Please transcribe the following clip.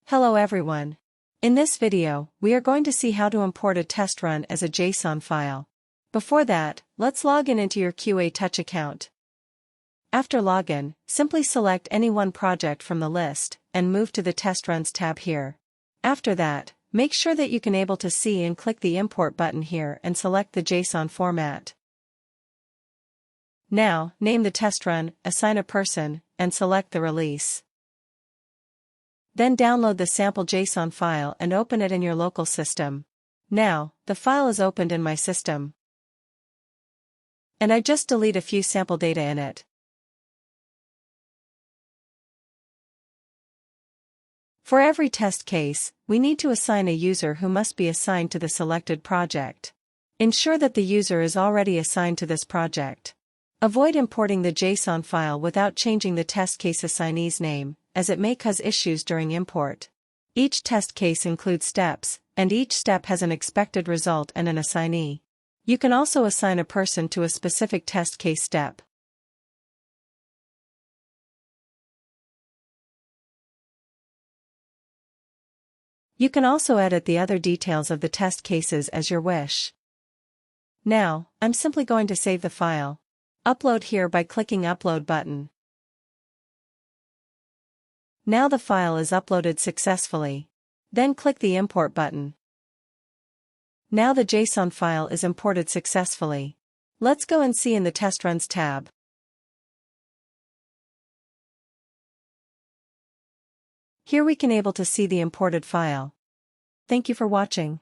Hello everyone. In this video, we are going to see how to import a test run as a JSON file. Before that, let's log in into your QA Touch account. After login, simply select any one project from the list, and move to the Test Runs tab here. After that, make sure that you can able to see and click the Import button here and select the JSON format. Now, name the test run, assign a person, and select the release. Then download the sample JSON file and open it in your local system. Now, the file is opened in my system. And I just delete a few sample data in it. For every test case, we need to assign a user who must be assigned to the selected project. Ensure that the user is already assigned to this project. Avoid importing the JSON file without changing the test case assignee's name, as it may cause issues during import. Each test case includes steps, and each step has an expected result and an assignee. You can also assign a person to a specific test case step. You can also edit the other details of the test cases as your wish. Now, I'm simply going to save the file. Upload here by clicking Upload button. Now the file is uploaded successfully. Then click the Import button. Now the JSON file is imported successfully. Let's go and see in the Test Runs tab. Here we can able to see the imported file. Thank you for watching.